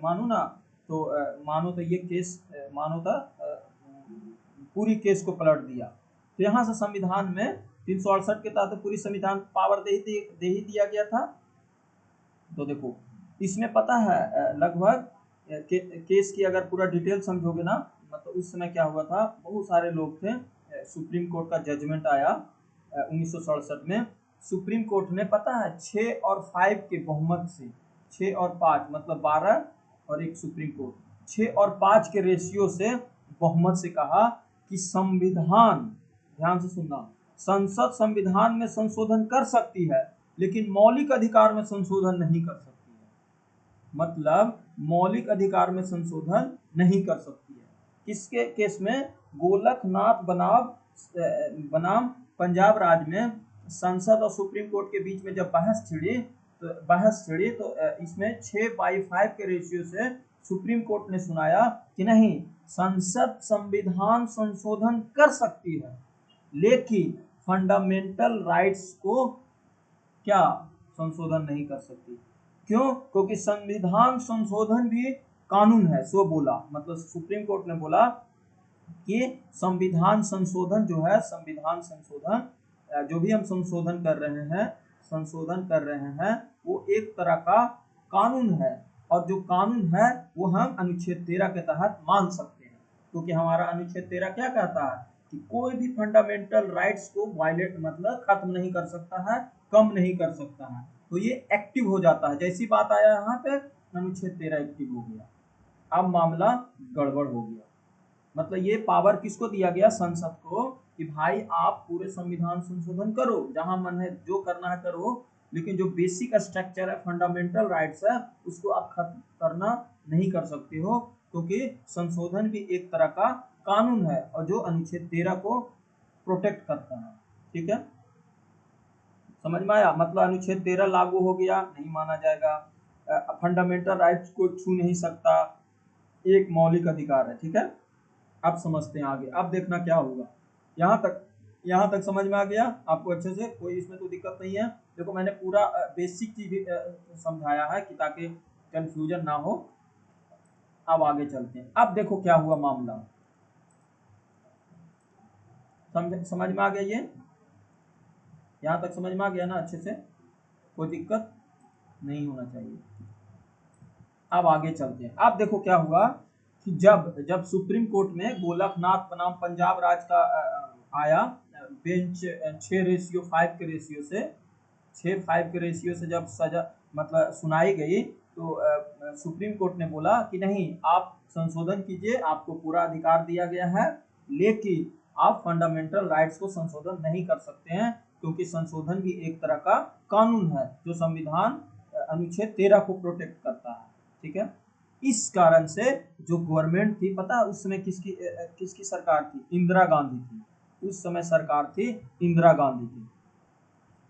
मानो तो ये केस मानो था पूरी केस को पलट दिया। तो यहाँ से संविधान में 368 के तहत पूरी संविधान पावर दे ही दिया गया था। तो देखो इसमें पता है लगभग केस की अगर पूरा डिटेल समझोगे ना, मतलब उस समय क्या हुआ था, बहुत सारे लोग थे। सुप्रीम कोर्ट का जजमेंट आया 1967 में। सुप्रीम कोर्ट ने पता है 6 और 5 के बहुमत से, 6 और 5 मतलब 12 और एक सुप्रीम कोर्ट, 6 और 5 के रेशियो से बहुमत से कहा कि संविधान, ध्यान से सुनना, संसद संविधान में संशोधन कर सकती है लेकिन मौलिक अधिकार में संशोधन नहीं कर सकती है। मतलब मौलिक अधिकार में संशोधन नहीं कर सकती है। किसके केस में? गोलकनाथ बनाम पंजाब राज्य में संसद और सुप्रीम कोर्ट के बीच में जब बहस छिड़ी तो इसमें 6/5 के रेशियो से सुप्रीम कोर्ट ने सुनाया कि नहीं, संसद संविधान संशोधन कर सकती है लेकिन फंडामेंटल राइट्स को क्या संशोधन नहीं कर सकती। क्यों? क्योंकि संविधान संशोधन भी कानून है, सो बोला। मतलब सुप्रीम कोर्ट ने बोला कि संविधान संशोधन जो है, संविधान संशोधन जो भी हम संशोधन कर रहे हैं वो एक तरह का कानून है, और जो कानून है वो हम अनुच्छेद 13 के तहत मान सकते हैं। क्योंकि हमारा अनुच्छेद 13 क्या कहता है कि कोई भी फंडामेंटल राइट्स को वायलेट मतलब खत्म नहीं कर सकता है, कम नहीं कर सकता है। तो ये एक्टिव हो जाता है। जैसी बात आया यहाँ पे अनुच्छेद 13 एक्टिव हो गया। अब मामला गड़बड़ हो गया। मतलब ये पावर किसको दिया गया? संसद को, कि भाई आप पूरे संविधान संशोधन करो, जहां मन है जो करना है करो, लेकिन जो बेसिक स्ट्रक्चर है, फंडामेंटल राइट्स है, उसको आप खत्म करना नहीं कर सकते हो, क्योंकि संशोधन भी एक तरह का कानून है और जो अनुच्छेद 13 को प्रोटेक्ट करता है। ठीक है, समझ में आया? मतलब अनुच्छेद 13 लागू हो गया, नहीं माना जाएगा। फंडामेंटल राइट्स को छू नहीं सकता, एक मौलिक अधिकार है। ठीक है, अब समझते हैं आगे। अब देखना क्या होगा। यहाँ तक समझ में आ गया आपको अच्छे से? कोई इसमें तो दिक्कत नहीं है। देखो मैंने पूरा बेसिक चीज समझाया है कि ताकि कंफ्यूजन ना हो। अब आगे चलते हैं। अब देखो क्या हुआ मामला, समझ में आ गया? ये यहाँ तक समझ में आ गया ना अच्छे से? कोई दिक्कत नहीं होना चाहिए। अब आगे चलते हैं। अब देखो क्या हुआ कि जब सुप्रीम कोर्ट में गोलकनाथ बनाम पंजाब राज का आया बेंच 6:5 के रेशियो से, 6:5 के रेशियो से जब सजा मतलब सुनाई गई, तो सुप्रीम कोर्ट ने बोला कि नहीं, आप संशोधन कीजिए, आपको पूरा अधिकार दिया गया है, लेकिन आप फंडामेंटल राइट्स को संशोधन नहीं कर सकते हैं, क्योंकि संशोधन भी एक तरह का कानून है जो संविधान अनुच्छेद 13 को प्रोटेक्ट करता है। ठीक है, इस कारण से जो गवर्नमेंट थी, पता है उस समय किसकी सरकार थी? इंदिरा गांधी थी। उस समय सरकार थी इंदिरा गांधी की।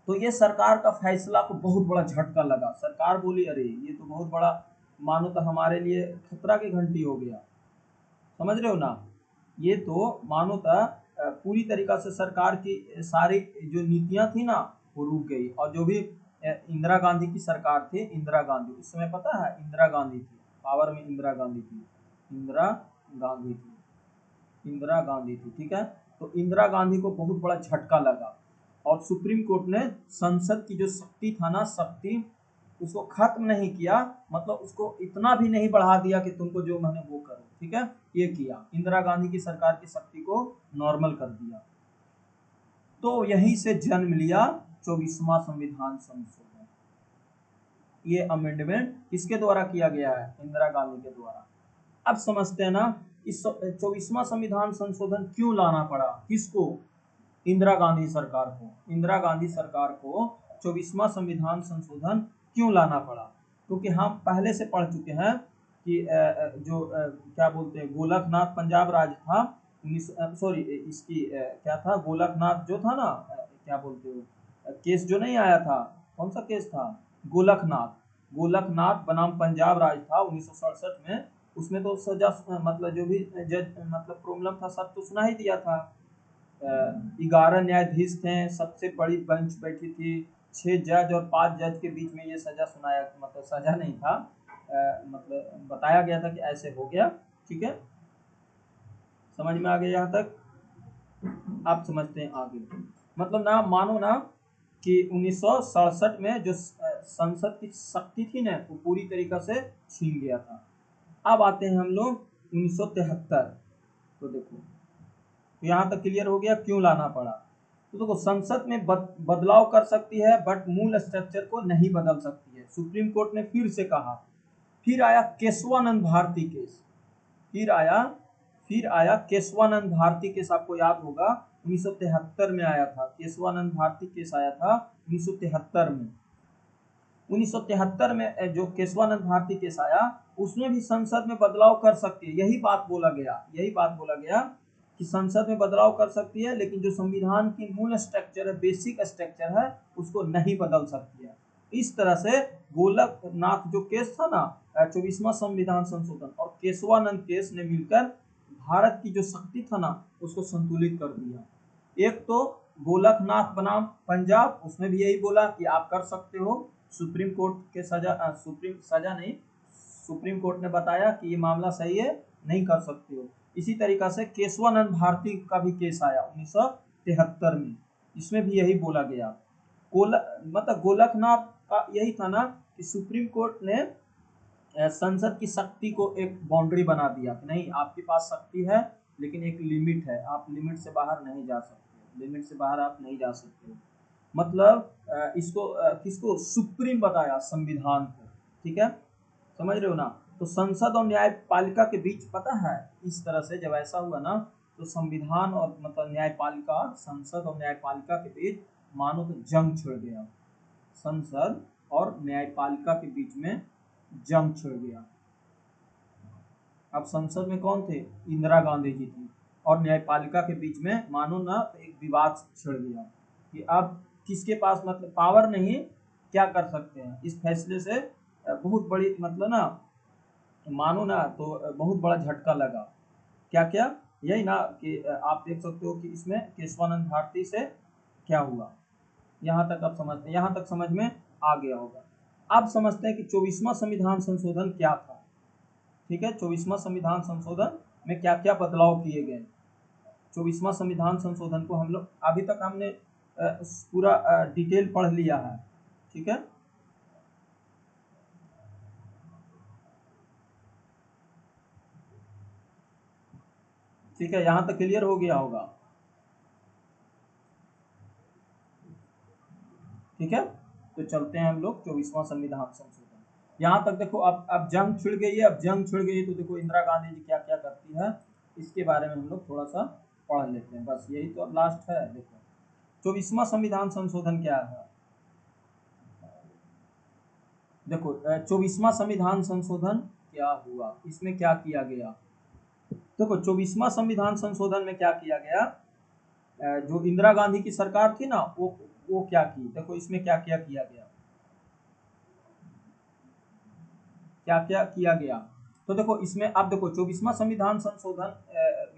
तो ये सरकार का फैसला को बहुत बड़ा झटका लगा। सरकार बोली अरे ये तो बहुत बड़ा, मानो तो हमारे लिए खतरा की घंटी हो गया। समझ रहे हो ना? ये तो मानो था पूरी तरीका से सरकार की सारी जो नीतियां थी ना वो रुक गई। और जो भी इंदिरा गांधी की सरकार थी, इंदिरा गांधी उस समय पता है इंदिरा गांधी थी पावर में, इंदिरा गांधी थी, इंदिरा गांधी थी, इंदिरा गांधी थी। ठीक है, तो इंदिरा गांधी को बहुत बड़ा झटका लगा और सुप्रीम कोर्ट ने संसद की जो शक्ति था ना, शक्ति उसको खत्म नहीं किया, मतलब उसको इतना भी नहीं बढ़ा दिया कि तुमको जो मैंने वो करो। ठीक है, ये किया, इंदिरा गांधी की सरकार की शक्ति को नॉर्मल कर दिया। तो यहीं से जन्म लिया 24वां संविधान संशोधन। ये अमेंडमेंट किसके द्वारा किया गया है? इंदिरा गांधी के द्वारा। अब समझते हैं ना इस 24वां संविधान संशोधन क्यों लाना पड़ा? किसको? इंदिरा गांधी सरकार को। इंदिरा गांधी सरकार को 24वां संविधान संशोधन क्यों लाना पड़ा? क्योंकि हम पहले से पढ़ चुके हैं कि क्या बोलते हैं, गोलकनाथ पंजाब राज था, इसकी क्या था, गोलकनाथ जो था ना, क्या बोलते हो, केस जो नहीं आया था, कौन सा केस था? गोलकनाथ बनाम पंजाब राज था 1967 में। उसमें तो सजा मतलब जो भी जज मतलब प्रॉब्लम था सब तो सुना ही दिया था। 11 न्यायाधीश थे, सबसे बड़ी बेंच बैठी थी, 6 जज और 5 जज के बीच में ये सजा सुनाया, मतलब सजा नहीं था, मतलब बताया गया था कि ऐसे हो गया। ठीक है, समझ में आ गया यहाँ तक? आप समझते हैं आगे। मतलब ना मानो ना कि 1967 में जो संसद की शक्ति थी ना वो पूरी तरीके से छीन गया था। अब आते हैं हम लोग 1973। तो देखो यहाँ तक क्लियर हो गया क्यों लाना पड़ा। तो देखो संसद में बदलाव कर सकती है बट मूल स्ट्रक्चर को नहीं बदल सकती है। सुप्रीम कोर्ट ने फिर से कहा। फिर आया केशवानंद भारती केस। फिर आया केशवानंद भारती केस। आपको याद होगा 1973 में आया था। केशवानंद भारती केस आया था 1973 में। 1973 में जो केशवानंद भारती केस आया उसमें भी संसद में बदलाव कर सकती है। यही बात बोला गया कि संसद में बदलाव कर सकती है लेकिन जो संविधान की मूल स्ट्रक्चर है, बेसिक स्ट्रक्चर है, उसको नहीं बदल सकती है। इस तरह से गोलकनाथ जो केस था ना 24वां संविधान संशोधन और केशवानंद केस ने मिलकर भारत की जो शक्ति था ना उसको संतुलित कर दिया। एक तो गोलकनाथ बनाम पंजाब, उसमें भी यही बोला कि आप कर सकते हो। सुप्रीम कोर्ट के सुप्रीम कोर्ट ने बताया कि ये मामला सही है, नहीं कर सकते हो। इसी तरीका से केशवानंद भारती का भी केस आया 1973 में। इसमें भी यही बोला गया। मतलब गोलकनाथ का यही था ना कि सुप्रीम कोर्ट ने संसद की शक्ति को एक बाउंड्री बना दिया कि नहीं, आपके पास शक्ति है लेकिन एक लिमिट है, आप लिमिट से बाहर नहीं जा सकते, लिमिट से बाहर आप नहीं जा सकते। मतलब इसको किसको सुप्रीम बताया, संविधान को। ठीक है, समझ रहे हो ना। तो संसद और न्यायपालिका के बीच पता है इस तरह से जब ऐसा हुआ ना तो संविधान और मतलब न्यायपालिका, संसद और न्यायपालिका के बीच मानो तो जंग छिड़ गया। संसद और न्यायपालिका के बीच में जंग छिड़ गया। अब संसद में कौन थे, इंदिरा गांधी जी थी, और न्यायपालिका के बीच में मानो ना एक विवाद छिड़ गया कि अब किसके पास मतलब पावर नहीं, क्या कर सकते हैं। इस फैसले से बहुत बड़ी मतलब ना मानो ना तो बहुत बड़ा झटका लगा। क्या क्या, यही ना कि आप देख सकते हो कि इसमें केशवानंद भारती से क्या हुआ। यहाँ तक आप समझते हैं, यहाँ तक समझ में आ गया होगा। अब समझते हैं कि 24वां संविधान संशोधन क्या था। ठीक है, 24वां संविधान संशोधन में क्या क्या बदलाव किए गए। 24वां संविधान संशोधन को हम लोग अभी तक हमने पूरा डिटेल पढ़ लिया है। ठीक है, ठीक है, यहाँ तक क्लियर हो गया होगा। ठीक है, तो चलते हैं हम लोग 24वां संविधान संशोधन। यहाँ तक देखो अब जंग छिड़ गई है। अब जंग छिड़ गई है तो देखो इंदिरा गांधी जी क्या क्या करती है इसके बारे में हम लोग थोड़ा सा पढ़ लेते हैं। बस यही तो अब लास्ट है। देखो 24वां संविधान संशोधन क्या है। देखो 24वां संविधान संशोधन क्या हुआ, इसमें क्या किया गया। देखो 24वां संविधान संशोधन में क्या किया गया, जो इंदिरा गांधी की सरकार थी ना वो क्या की। देखो इसमें क्या क्या किया गया, क्या क्या किया गया। तो देखो इसमें अब देखो 24वां संविधान संशोधन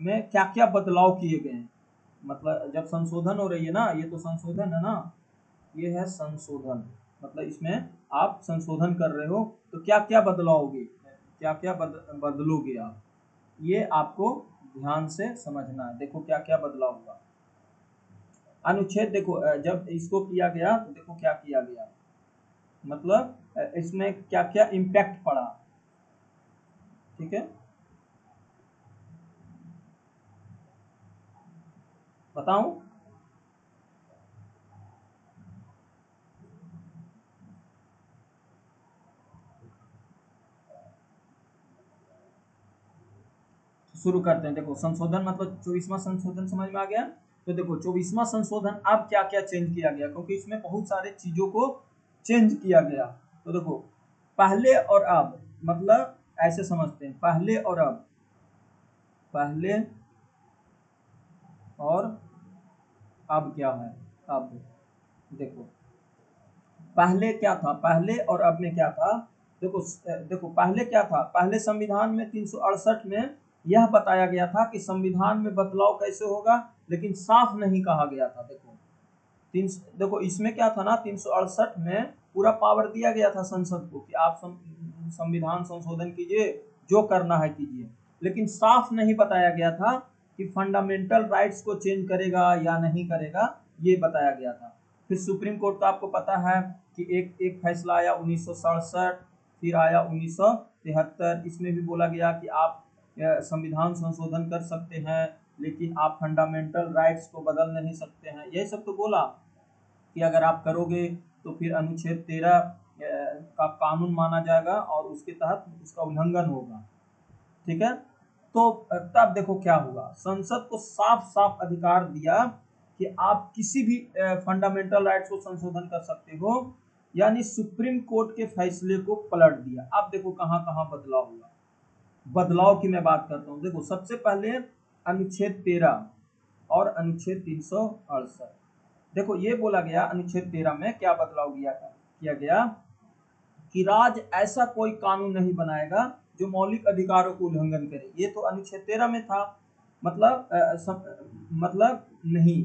में क्या क्या बदलाव किए गए हैं। मतलब जब संशोधन हो रही है ना, ये तो संशोधन है ना, ये है संशोधन। मतलब इसमें आप संशोधन कर रहे हो तो क्या क्या बदलाओगे, क्या क्या बदलोगे आप, ये आपको ध्यान से समझना है। देखो क्या क्या बदलाव हुआ। अनुच्छेद देखो जब इसको किया गया तो देखो क्या किया गया, मतलब इसमें क्या क्या इम्पैक्ट पड़ा। ठीक है, बताऊं। शुरू करते हैं। देखो संशोधन मतलब 24वां संशोधन समझ में आ गया। तो देखो 24वां संशोधन अब क्या क्या चेंज किया गया, क्योंकि इसमें बहुत सारे चीजों को चेंज किया गया। तो देखो पहले और अब, मतलब ऐसे समझते हैं, पहले और अब, पहले और अब क्या है। अब देखो पहले क्या था, पहले और अब में क्या था। देखो देखो पहले क्या था, पहले संविधान में 368 में यह बताया गया था कि संविधान में बदलाव कैसे होगा, लेकिन साफ नहीं कहा गया था। देखो देखो इसमें क्या था ना, 368 में पूरा पावर दिया गया था संसद को कि आप संविधान संशोधन कीजिए, जो करना है कीजिए, लेकिन साफ नहीं बताया गया था कि फंडामेंटल राइट्स को चेंज करेगा या नहीं करेगा, ये बताया गया था। फिर सुप्रीम कोर्ट का आपको पता है कि एक फैसला आया 1967, फिर आया 1973। इसमें भी बोला गया कि आप संविधान संशोधन कर सकते हैं, लेकिन आप फंडामेंटल राइट्स को बदल नहीं सकते हैं। यही सब तो बोला कि अगर आप करोगे तो फिर अनुच्छेद 13 का कानून माना जाएगा और उसके तहत उसका उल्लंघन होगा। ठीक है, तो तब देखो क्या हुआ, संसद को साफ साफ अधिकार दिया कि आप किसी भी फंडामेंटल राइट्स को संशोधन कर सकते हो, यानी सुप्रीम कोर्ट के फैसले को पलट दिया। अब देखो कहाँ कहाँ बदलाव हुआ। बदलाव की मैं बात करता हूँ। देखो सबसे पहले अनुच्छेद 13 और अनुच्छेद 368। देखो ये बोला गया अनुच्छेद 13 में क्या बदलाव किया गया कि राज्य ऐसा कोई कानून नहीं बनाएगा जो मौलिक अधिकारों को उल्लंघन करे। ये तो अनुच्छेद 13 में था, मतलब नहीं,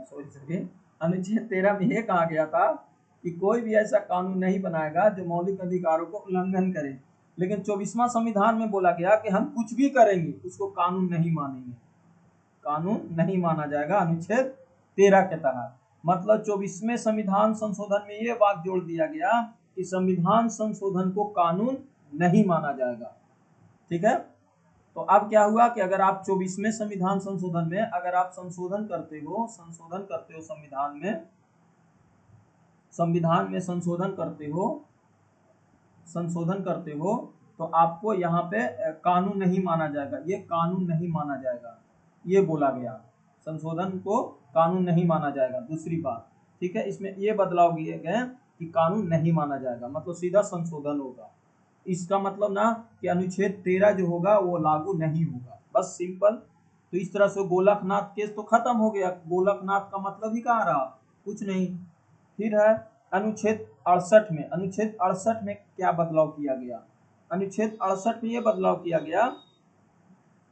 सॉरी, अनुच्छेद 13 में ये कहा गया था कि कोई भी ऐसा कानून नहीं बनाएगा जो मौलिक अधिकारों को उल्लंघन करे। लेकिन 24वां संविधान में बोला गया कि हम कुछ भी करेंगे उसको कानून नहीं मानेंगे, कानून नहीं माना जाएगा अनुच्छेद 13 के तहत। मतलब 24वें संविधान संशोधन में ये बात जोड़ दिया गया कि संविधान संशोधन को कानून नहीं माना जाएगा। ठीक है, तो अब क्या हुआ कि अगर आप 24वें संविधान संशोधन में अगर आप संशोधन करते हो संविधान में संशोधन करते हो तो आपको यहाँ पे कानून नहीं माना जाएगा, ये कानून नहीं माना जाएगा, ये बोला गया, संशोधन को कानून नहीं माना जाएगा। दूसरी बात, ठीक है, इसमें ये बदलाव किए गए कि कानून नहीं माना जाएगा, मतलब सीधा संशोधन होगा। इसका मतलब ना कि अनुच्छेद 13 जो होगा वो लागू नहीं होगा, बस सिंपल। तो इस तरह से गोलकनाथ केस तो खत्म हो गया। गोलकनाथ का मतलब ही कहाँ रहा, कुछ नहीं। फिर है अनुच्छेद 68 में क्या बदलाव किया गया। अनुच्छेद 68 में ये बदलाव किया गया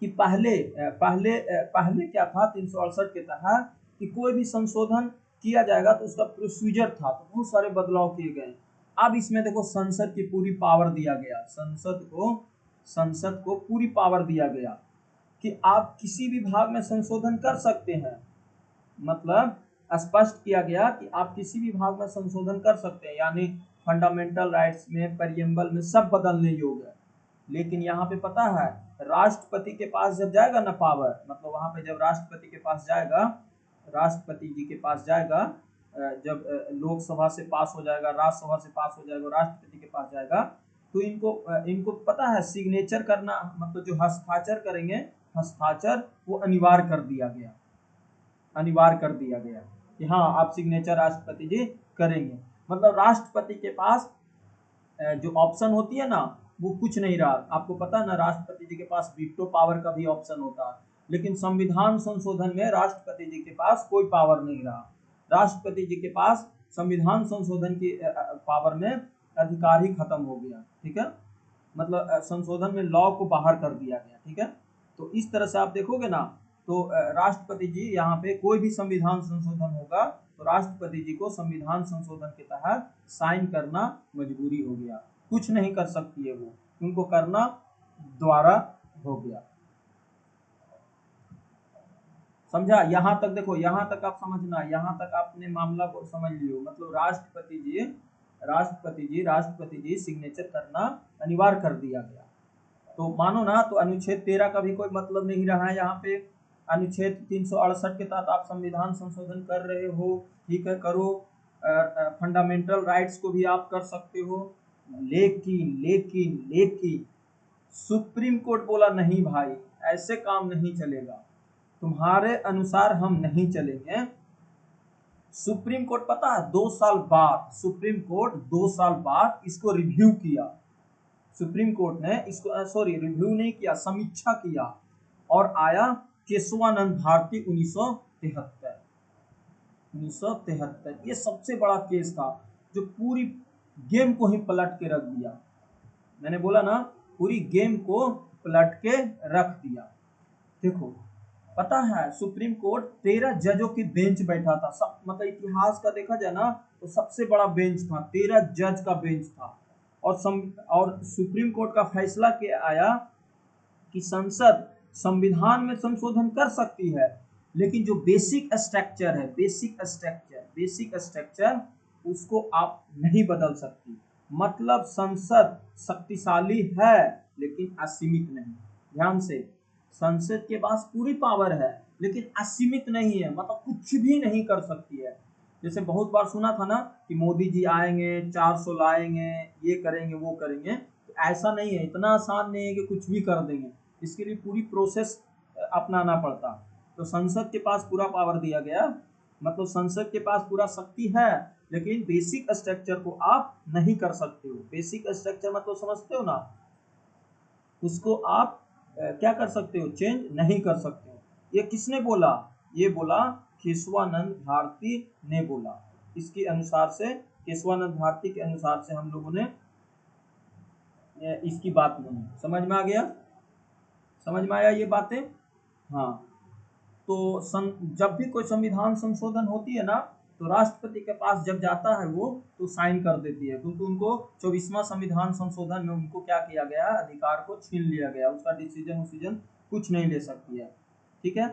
कि पहले क्या था 368 के तहत कि कोई भी संशोधन किया जाएगा तो उसका प्रोसीजर था, तो बहुत सारे बदलाव किए गए। अब इसमें देखो संसद की पूरी पावर दिया गया, संसद को पूरी पावर दिया गया कि आप किसी भी भाग में संशोधन कर सकते हैं। मतलब स्पष्ट किया गया कि आप किसी भी भाग में संशोधन कर सकते हैं, यानी फंडामेंटल राइट्स में, प्रीएम्बल में, सब बदलने योग्य है। लेकिन यहाँ पे पता है राष्ट्रपति के पास जब जाएगा ना पावर, मतलब वहां पे जब राष्ट्रपति जी के पास जाएगा, जब लोकसभा से पास हो जाएगा, राज्यसभा से पास हो जाएगा, राष्ट्रपति के पास जाएगा, तो इनको पता है सिग्नेचर करना, मतलब जो हस्ताक्षर करेंगे, हस्ताक्षर वो अनिवार्य कर दिया गया कि हाँ आप सिग्नेचर राष्ट्रपति जी करेंगे। मतलब राष्ट्रपति के पास जो ऑप्शन होती है ना वो कुछ नहीं रहा। आपको पता है ना राष्ट्रपति जी के पास वीटो पावर का भी ऑप्शन होता है, लेकिन संविधान संशोधन में राष्ट्रपति जी के पास कोई पावर नहीं रहा। राष्ट्रपति जी के पास संविधान संशोधन की पावर में अधिकार ही खत्म हो गया। ठीक है, मतलब संशोधन में लॉ को बाहर कर दिया गया। ठीक है, तो इस तरह से आप देखोगे ना तो राष्ट्रपति जी यहाँ पे कोई भी संविधान संशोधन होगा तो राष्ट्रपति जी को संविधान संशोधन के तहत साइन करना मजबूरी हो गया, कुछ नहीं कर सकती है वो, उनको करना द्वारा हो गया। समझा? यहाँ तक देखो, यहाँ तक आप समझना, यहाँ तक आपने मामला को समझ लियो। मतलब राष्ट्रपति जी सिग्नेचर करना अनिवार्य कर दिया गया। तो मानो ना तो अनुच्छेद 13 का भी कोई मतलब नहीं रहा है। यहाँ पे अनुच्छेद 368 के तहत आप संविधान संशोधन कर रहे हो, ठीक है, करो, फंडामेंटल राइट्स को भी आप कर सकते हो। लेकिन सुप्रीम कोर्ट बोला नहीं भाई, ऐसे काम नहीं चलेगा, तुम्हारे अनुसार हम नहीं चलेंगे। सुप्रीम कोर्ट पता है 2 साल बाद, सुप्रीम कोर्ट 2 साल बाद इसको रिव्यू किया। सुप्रीम कोर्ट ने इसको रिव्यू नहीं किया, समीक्षा किया और आया केशवानंद भारती 1973। ये सबसे बड़ा केस था जो पूरी गेम को ही पलट के रख दिया। मैंने बोला ना, पूरी गेम को पलट के रख दिया। देखो पता है सुप्रीम कोर्ट 13 जजों की बेंच बैठा था। सब मतलब इतिहास का देखा जाए ना तो सबसे बड़ा बेंच था, 13 जज का बेंच था। और सुप्रीम कोर्ट का फैसला क्या आया कि संसद संविधान में संशोधन कर सकती है, लेकिन जो बेसिक स्ट्रक्चर है, बेसिक स्ट्रक्चर उसको आप नहीं बदल सकती। मतलब संसद शक्तिशाली है लेकिन असीमित नहीं। ध्यान से, संसद के पास पूरी पावर है लेकिन असीमित नहीं है, मतलब कुछ भी नहीं कर सकती है। जैसे बहुत बार सुना था ना कि मोदी जी आएंगे, 400 लाएंगे, ये करेंगे वो करेंगे, तो ऐसा नहीं है, इतना आसान नहीं है कि कुछ भी कर देंगे। इसके लिए पूरी प्रोसेस अपनाना पड़ता। तो संसद के पास पूरा पावर दिया गया, मतलब संसद के पास पूरा शक्ति है, लेकिन बेसिक स्ट्रक्चर को आप नहीं कर सकते हो। बेसिक स्ट्रक्चर मतलब समझते हो ना, उसको आप क्या कर सकते हो, चेंज नहीं कर सकते हो। ये किसने बोला, ये बोला केशवानंद भारती ने बोला। इसके अनुसार से, केशवानंद भारती के अनुसार से हम लोगों ने इसकी बात मानी। समझ में आ गया, समझ में आया ये बातें। हाँ, तो जब भी कोई संविधान संशोधन होती है ना, तो राष्ट्रपति के पास जब जाता है वो, तो साइन कर देती है, क्योंकि उनको 24वां संविधान संशोधन में उनको क्या किया गया, अधिकार को छीन लिया गया, उसका डिसीजन कुछ नहीं ले सकती है। ठीक है,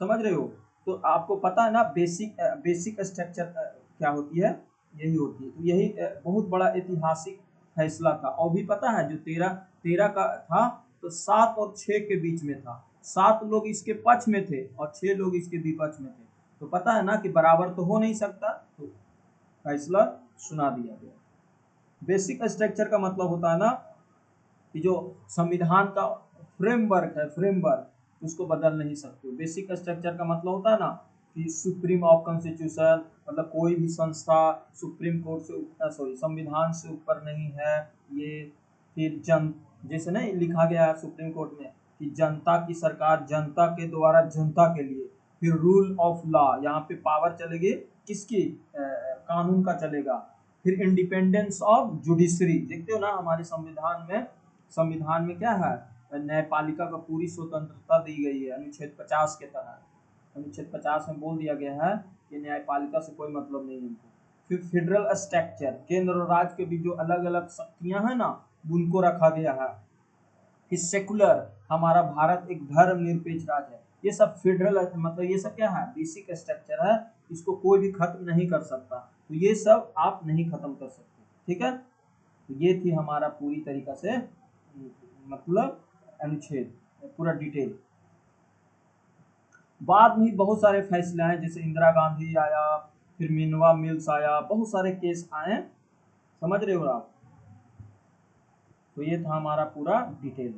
समझ रहे हो। तो आपको पता है ना बेसिक स्ट्रक्चर क्या होती है, यही होती है। तो यही बहुत बड़ा ऐतिहासिक फैसला था। और भी पता है, जो 13 का था, तो 7 और 6 के बीच में था। 7 लोग इसके पक्ष में थे और 6 लोग इसके विपक्ष में थे। तो पता है ना कि बराबर तो हो नहीं सकता, तो फैसला सुना दिया गया। बेसिक स्ट्रक्चर का मतलब होता है ना कि जो संविधान का फ्रेमवर्क है, फ्रेमवर्क उसको बदल नहीं सकते। बेसिक स्ट्रक्चर का मतलब होता है ना कि सुप्रीम ऑफ कॉन्स्टिट्यूशन, मतलब कोई भी संस्था सुप्रीम कोर्ट से संविधान से ऊपर नहीं है। ये फिर जैसे नहीं लिखा गया है सुप्रीम कोर्ट में कि जनता की सरकार जनता के द्वारा जनता के लिए। फिर रूल ऑफ लॉ, यहाँ पे पावर चलेगी किसकी, कानून का चलेगा। फिर इंडिपेंडेंस ऑफ जुडिशरी, देखते हो ना हमारे संविधान में क्या है, न्यायपालिका को पूरी स्वतंत्रता दी गई है अनुच्छेद 50 के तहत। अनुच्छेद 50 में बोल दिया गया है कि न्यायपालिका से कोई मतलब नहीं उनको। फिर फेडरल स्ट्रक्चर, केंद्र और राज्य के बीच जो अलग अलग शक्तियां हैं ना, उनको रखा गया है। फिर सेकुलर, हमारा भारत एक धर्मनिरपेक्ष राज्य है। ये सब फेडरल, मतलब ये सब क्या है, बेसिक स्ट्रक्चर है, इसको कोई भी खत्म नहीं कर सकता। तो ये सब आप नहीं खत्म कर सकते। ठीक है, तो ये थी हमारा पूरी तरीका से मतलब अनुच्छेद, पूरा डिटेल। बाद में बहुत सारे फैसले आए, जैसे इंदिरा गांधी आया, फिर मिनवा मिल्स आया, बहुत सारे केस आए। समझ रहे हो आप। तो ये था हमारा पूरा डिटेल।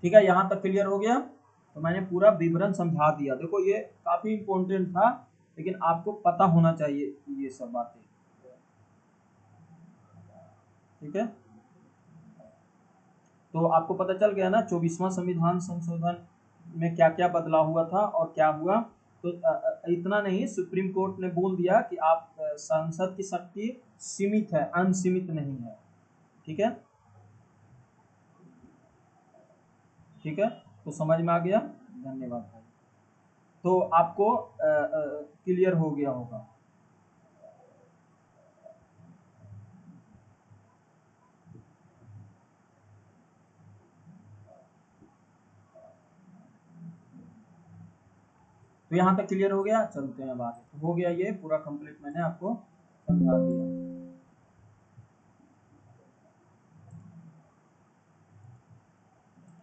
ठीक है, यहाँ तक क्लियर हो गया। तो मैंने पूरा विवरण समझा दिया। देखो ये काफी इम्पोर्टेंट था, लेकिन आपको पता होना चाहिए ये सब बातें। ठीक है, तो आपको पता चल गया ना 24वां संविधान संशोधन में क्या क्या बदलाव हुआ था और क्या हुआ। तो इतना नहीं, सुप्रीम कोर्ट ने बोल दिया कि आप संसद की शक्ति सीमित है, अनसीमित नहीं है। ठीक है, ठीक है, तो समझ में आ गया। धन्यवाद भाई। तो आपको क्लियर हो गया होगा। तो यहाँ तक क्लियर हो गया, चलते हैं बात। हो गया, ये पूरा कंप्लीट मैंने आपको समझा दिया।